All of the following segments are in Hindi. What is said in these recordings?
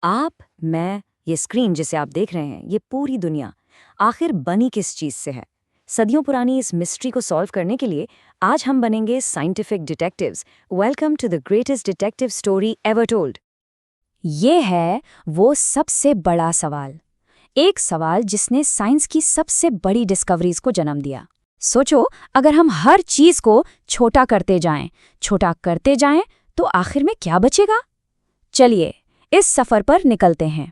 आप, मैं, ये स्क्रीन जिसे आप देख रहे हैं, ये पूरी दुनिया आखिर बनी किस चीज से है? सदियों पुरानी इस मिस्ट्री को सॉल्व करने के लिए आज हम बनेंगे scientific detectives. Welcome to the greatest detective story ever told. ये है वो सबसे बड़ा सवाल, एक सवाल जिसने साइंस की सबसे बड़ी डिस्कवरीज को जन्म दिया। सोचो, अगर हम हर चीज को छोटा करते जाएं, तो आखिर में क्या बचेगा? चलिए इस सफर पर निकलते हैं।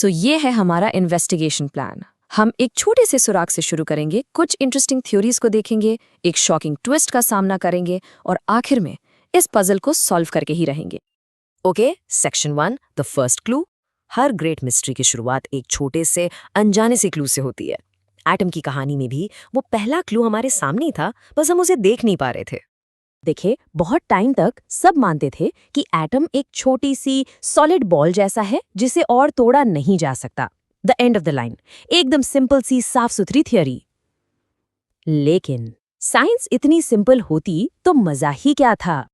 ये है हमारा इन्वेस्टिगेशन प्लान। हम एक छोटे से सुराग से शुरू करेंगे, कुछ इंटरेस्टिंग थ्योरीज को देखेंगे, एक शॉकिंग ट्विस्ट का सामना करेंगे और आखिर में इस पजल को सॉल्व करके ही रहेंगे। Okay, section 1, the first clue. Her great mystery की शुरुआत एक छोटे से अनजाने से क्लू से होती है। एटम की कहानी में भी वो पहला क्लू हमारे सामने ही था, बस हम उसे देख नहीं पा रहे थे। देखिए, बहुत टाइम तक सब मानते थे कि एटम एक छोटी सी सॉलिड बॉल जैसा है जिसे और तोड़ा नहीं जा सकता। The end of the line, एकदम सिंपल सी साफ सुथरी थियोरी। लेकिन साइंस इतनी सिंपल होती तो मजा ही क्या था?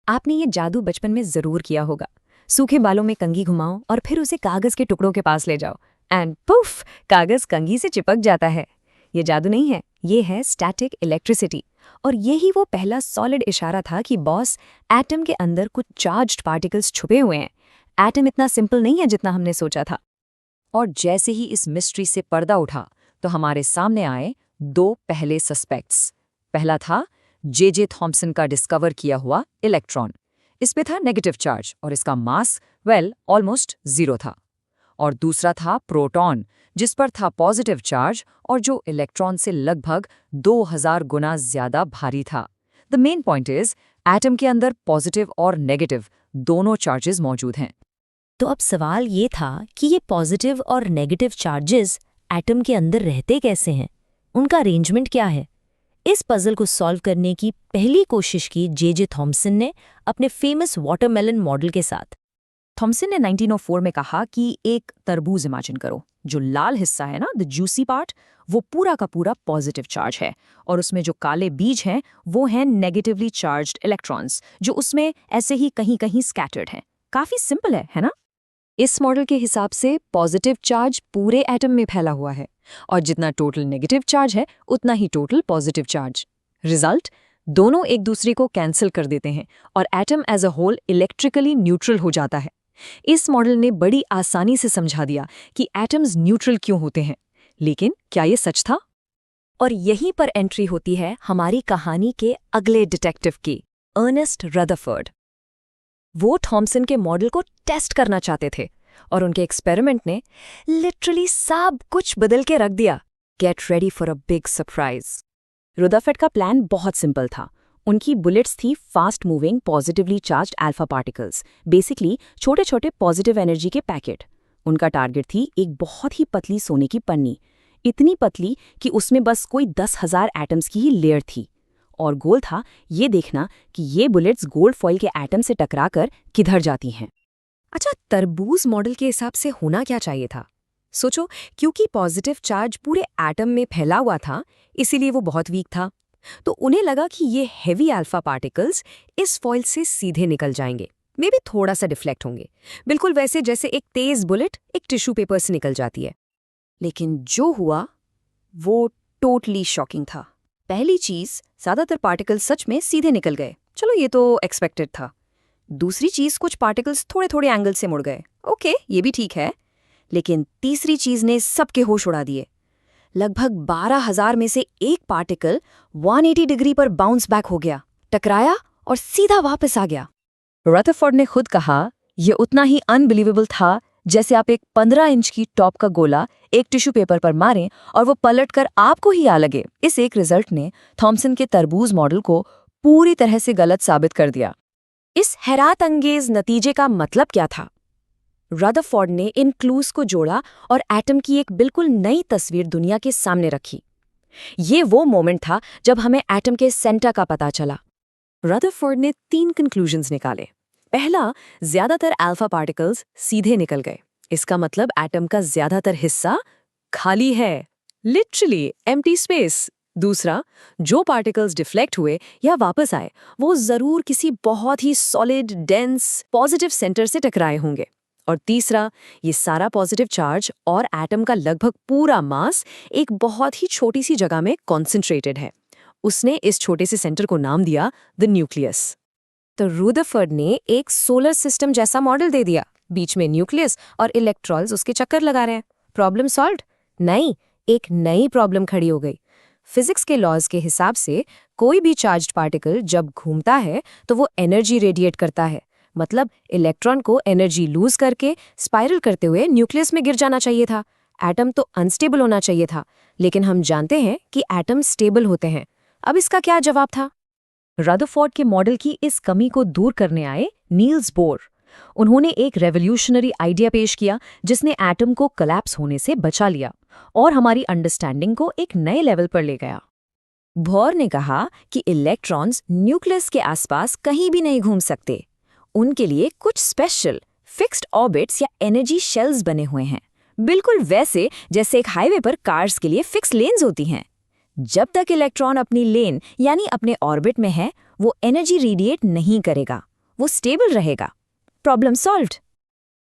आपने ये जादू बचपन में जरूर किया होगा। सूखे बालों में कंघी घुमाओ और फिर उसे कागज के टुकड़ों के पास ले जाओ एंड पुफ, कागज कंघी से चिपक जाता है। ये जादू नहीं है, ये है स्टैटिक इलेक्ट्रिसिटी। और यही वो पहला सॉलिड इशारा था कि बॉस, एटम के अंदर कुछ चार्ज्ड पार्टिकल्स छुपे हुए हैं। एटम इतना सिंपल नहीं है जितना हमने सोचा था। और जैसे ही इस मिस्ट्री से पर्दा उठा तो हमारे सामने आए दो पहले सस्पेक्ट्स। पहला था जे थॉम्सन का डिस्कवर किया हुआ इलेक्ट्रॉन। इस पे था नेगेटिव चार्ज और इसका मास ऑलमोस्ट 0 था। और दूसरा था प्रोटॉन, जिस पर था पॉजिटिव चार्ज और जो इलेक्ट्रॉन से लगभग 2000 गुना ज्यादा भारी था। The main point is, atom के अंदर पॉजिटिव और नेगेटिव दोनों चार्जेस मौजूद हैं। तो अब सवाल ये था कि ये पॉजिटिव और नेगेटिव चार्जेस एटम के अंदर रहते कैसे हैं? उनका अरेंजमेंट क्या है? इस पजल को सॉल्व करने की पहली कोशिश की जे थॉम्सन ने अपने फेमस वाटरमेलन मॉडल के साथ। थॉम्सन ने 1904 में कहा कि एक तरबूज इमेजिन करो। जो लाल हिस्सा है ना, द जूसी पार्ट, वो पूरा का पूरा पॉजिटिव चार्ज है और उसमें जो काले बीज हैं वो हैं नेगेटिवली चार्ज्ड इलेक्ट्रॉन्स, जो उसमें ऐसे ही कहीं कहीं स्कैटर्ड हैं। काफी सिंपल है ना? इस मॉडल के हिसाब से पॉजिटिव चार्ज पूरे एटम में फैला हुआ है और जितना टोटल नेगेटिव चार्ज है उतना ही टोटल पॉजिटिव चार्ज। रिजल्ट, दोनों एक दूसरे को कैंसिल कर देते हैं और atom as a whole electrically neutral हो जाता है। इस मॉडल ने बड़ी आसानी से समझा दिया कि एटम्स न्यूट्रल क्यों होते हैं। लेकिन क्या ये सच था? और यहीं पर एंट्री होती है हमारी कहानी के अगले डिटेक्टिव की, अर्नेस्ट रदरफोर्ड। वो थॉम्सन के मॉडल को टेस्ट करना चाहते थे और उनके एक्सपेरिमेंट ने लिटरली सब कुछ बदल के रख दिया। Get ready for a big surprise. Rutherford का प्लान बहुत सिंपल था। उनकी बुलेट्स थी fast moving positively charged alpha particles, basically छोटे छोटे पॉजिटिव एनर्जी के पैकेट। उनका टारगेट थी एक बहुत ही पतली सोने की पन्नी, इतनी पतली कि उसमें बस कोई 10,000 एटम्स की ही लेयर थी। और गोल था ये देखना कि ये बुलेट्स गोल्ड फॉइल के एटम से टकराकर किधर जाती हैं। अच्छा, तरबूज मॉडल के हिसाब से होना क्या चाहिए था? सोचो, क्योंकि पॉजिटिव चार्ज पूरे एटम में फैला हुआ था, इसीलिए वो बहुत वीक था। तो उन्हें लगा कि ये हेवी अल्फा पार्टिकल्स इस फॉइल से सीधे निकल जाएंगे, मे बी थोड़ा सा डिफ्लेक्ट होंगे, बिल्कुल वैसे जैसे एक तेज बुलेट एक टिश्यू पेपर से निकल जाती है। लेकिन जो हुआ वो टोटली शॉकिंग था। पहली चीज, ज्यादातर पार्टिकल्स सच में सीधे निकल गए, चलो ये तो एक्सपेक्टेड था। दूसरी चीज, कुछ पार्टिकल्स थोड़े थोड़े एंगल से मुड़ गए, ओके ये भी ठीक है। लेकिन तीसरी चीज ने सबके होश उड़ा दिए। लगभग 12,000 में से एक पार्टिकल 180 डिग्री पर बाउंस बैक हो गया, टकराया और सीधा वापस आ गया। रदरफोर्ड ने खुद कहा, यह उतना ही अनबिलीवेबल था जैसे आप एक 15 इंच की टॉप का गोला एक टिश्यू पेपर पर मारें और वो पलटकर आपको ही आ लगे। इस एक रिजल्ट ने थॉम्सन के तरबूज मॉडल को पूरी तरह से गलत साबित कर दिया। इस हैरात अंगेज नतीजे का मतलब क्या था? रदरफोर्ड ने इन क्लूज को जोड़ा और एटम की एक बिल्कुल नई तस्वीर दुनिया के सामने रखी। ये वो मोमेंट था जब हमें एटम के सेंटर का पता चला। रदरफोर्ड ने 3 कंक्लूजन्स निकाले। पहला, ज्यादातर अल्फा पार्टिकल्स सीधे निकल गए, इसका मतलब एटम का ज्यादातर हिस्सा खाली है, लिटरली एम्प्टी स्पेस। दूसरा, जो पार्टिकल्स डिफ्लेक्ट हुए या वापस आए वो जरूर किसी बहुत ही सॉलिड, डेंस, पॉजिटिव सेंटर से टकराए होंगे। और तीसरा, ये सारा पॉजिटिव चार्ज और एटम का लगभग पूरा मास एक बहुत ही छोटी सी जगह में कॉन्सेंट्रेटेड है। उसने इस छोटे से सेंटर को नाम दिया द न्यूक्लियस। तो रुदरफोर्ड ने एक सोलर सिस्टम जैसा मॉडल दे दिया, बीच में न्यूक्लियस और इलेक्ट्रॉन्स उसके चक्कर लगा रहे हैं। Problem solved? नहीं, एक नई प्रॉब्लम खड़ी हो गई। फिजिक्स के लॉज के हिसाब से कोई भी चार्ज्ड पार्टिकल जब घूमता है तो वो एनर्जी रेडिएट करता है, मतलब इलेक्ट्रॉन को एनर्जी लूज करके स्पाइरल करते हुए न्यूक्लियस में गिर जाना चाहिए था। एटम तो अनस्टेबल होना चाहिए था, लेकिन हम जानते हैं कि एटम स्टेबल होते हैं। अब इसका क्या जवाब था? रदरफोर्ड के मॉडल की इस कमी को दूर करने आए नील्स बोर। उन्होंने एक रेवोल्यूशनरी आइडिया पेश किया जिसने एटम को कोलैप्स होने से बचा लिया और हमारी अंडरस्टैंडिंग को एक नए लेवल पर ले गया। बोर ने कहा कि इलेक्ट्रॉन्स न्यूक्लियस के आसपास कहीं भी नहीं घूम सकते। उनके लिए कुछ स्पेशल फिक्स्ड ऑर्बिट्स या एनर्जी शेल्स बने हुए हैं, बिल्कुल वैसे जैसे एक हाईवे पर कार्स के लिए फिक्स लेन्स होती हैं। जब तक इलेक्ट्रॉन अपनी लेन यानी अपने ऑर्बिट में है, वो एनर्जी रेडिएट नहीं करेगा, वो स्टेबल रहेगा। Problem solved.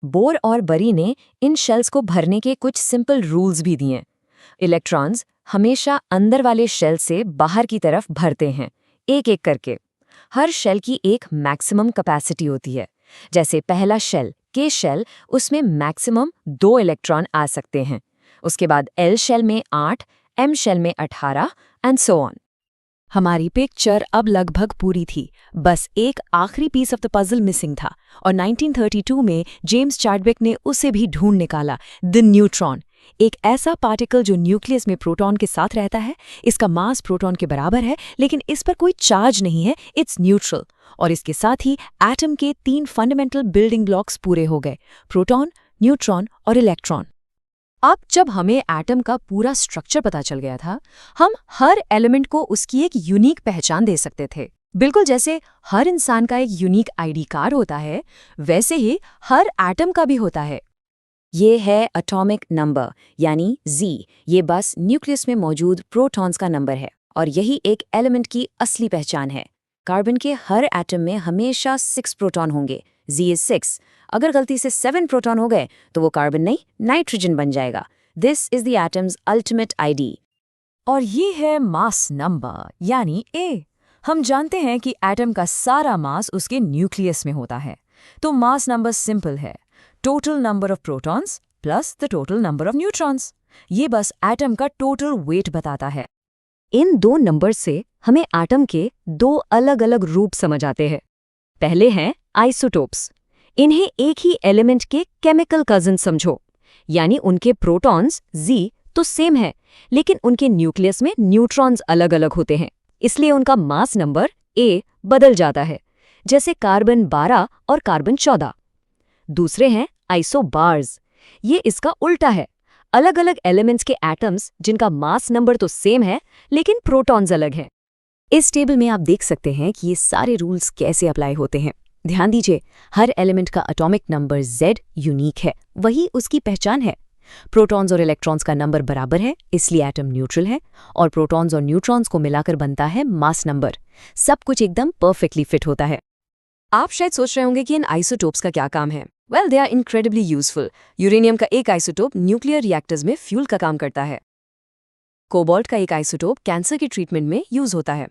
बोर और बरी ने इन शेल्स को भरने के कुछ सिंपल रूल्स भी दिए। इलेक्ट्रॉन्स हमेशा अंदर वाले शेल से बाहर की तरफ भरते हैं, एक एक करके। हर शेल की एक मैक्सिमम कैपेसिटी होती है। जैसे पहला शेल, के शेल, उसमें मैक्सिमम 2 इलेक्ट्रॉन आ सकते हैं। उसके बाद एल शेल में 8, एम शेल में 18 एंड सो ऑन। हमारी पिक्चर अब लगभग पूरी थी, बस एक आखिरी piece of the puzzle missing था, और 1932 में जेम्स चैडविक ने उसे भी ढूंढ निकाला, द न्यूट्रॉन। एक ऐसा पार्टिकल जो न्यूक्लियस में प्रोटॉन के साथ रहता है। इसका मास प्रोटॉन के बराबर है, लेकिन इस पर कोई चार्ज नहीं है, इट्स न्यूट्रल। और इसके साथ ही एटम के 3 फंडामेंटल बिल्डिंग ब्लॉक्स पूरे हो गए, प्रोटॉन, न्यूट्रॉन और इलेक्ट्रॉन। अब जब हमें एटम का पूरा स्ट्रक्चर पता चल गया था, हम हर एलिमेंट को उसकी एक यूनिक पहचान दे सकते थे। बिल्कुल जैसे हर इंसान का एक यूनिक आईडी कार्ड होता है, वैसे ही हर एटम का भी होता है। ये है एटॉमिक नंबर यानी Z। ये बस न्यूक्लियस में मौजूद प्रोटॉन्स का नंबर है, और यही एक एलिमेंट की असली पहचान है। कार्बन के हर एटम में हमेशा 6 प्रोटॉन होंगे, Z is 6। अगर गलती से 7 प्रोटॉन हो गए तो वो कार्बन नहीं, नाइट्रोजन बन जाएगा। This is the atoms ultimate ID. और ये है मास नंबर यानी A। हम जानते हैं कि एटम का सारा मास उसके न्यूक्लियस में होता है, तो मास नंबर सिंपल है, total number of protons plus the total number of neutrons. ये बस एटम का टोटल वेट बताता है। इन 2 नंबर से हमें एटम के 2 अलग अलग रूप समझ आते हैं। पहले हैं आइसोटोप्स। इन्हें एक ही एलिमेंट के केमिकल कजिन समझो, यानी उनके प्रोटॉन्स Z तो सेम है, लेकिन उनके न्यूक्लियस में न्यूट्रॉन्स अलग अलग होते हैं, इसलिए उनका मास नंबर A बदल जाता है, जैसे कार्बन 12 और कार्बन 14। दूसरे हैं आइसोबार्स। ये इसका उल्टा है, अलग अलग एलिमेंट्स के एटम्स जिनका मास नंबर तो सेम है, लेकिन प्रोटॉन्स अलग हैं। इस टेबल में आप देख सकते हैं कि ये सारे रूल्स कैसे अप्लाई होते हैं। ध्यान दीजिए, हर एलिमेंट का एटॉमिक नंबर Z यूनिक है, वही उसकी पहचान है। प्रोटॉन्स और इलेक्ट्रॉन्स का नंबर बराबर है, इसलिए एटम न्यूट्रल है, और प्रोटॉन्स और न्यूट्रॉन्स को मिलाकर बनता है मास नंबर। सब कुछ एकदम परफेक्टली फिट होता है। आप शायद सोच रहे होंगे कि इन आइसोटोप्स का क्या काम है। Well, they are incredibly useful. Uranium का एक आइसोटोप न्यूक्लियर रिएक्टर्स में फ्यूल का काम करता है। कोबाल्ट का एक आइसोटोप कैंसर के ट्रीटमेंट में यूज होता है,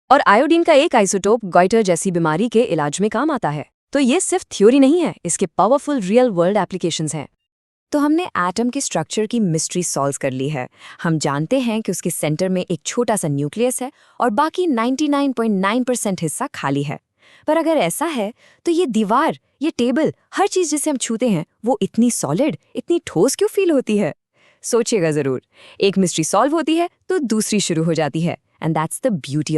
और आयोडीन का एक आइसोटोप गॉइटर जैसी बीमारी के इलाज में काम आता है। तो ये सिर्फ थ्योरी नहीं है, इसके पावरफुल रियल वर्ल्ड एप्लीकेशंस हैं। तो हमने एटम के स्ट्रक्चर की मिस्ट्री सॉल्व कर ली है। हम जानते हैं कि उसके सेंटर में एक छोटा सा न्यूक्लियस है और बाकी 99.9% हिस्सा खाली है। पर अगर ऐसा है तो ये दीवार, ये टेबल, हर चीज जिसे हम छूते हैं वो इतनी सॉलिड, इतनी ठोस क्यों फील होती है? सोचिएगा जरूर। एक मिस्ट्री सॉल्व होती है तो दूसरी शुरू हो जाती है, एंड दैट्स द ब्यूटी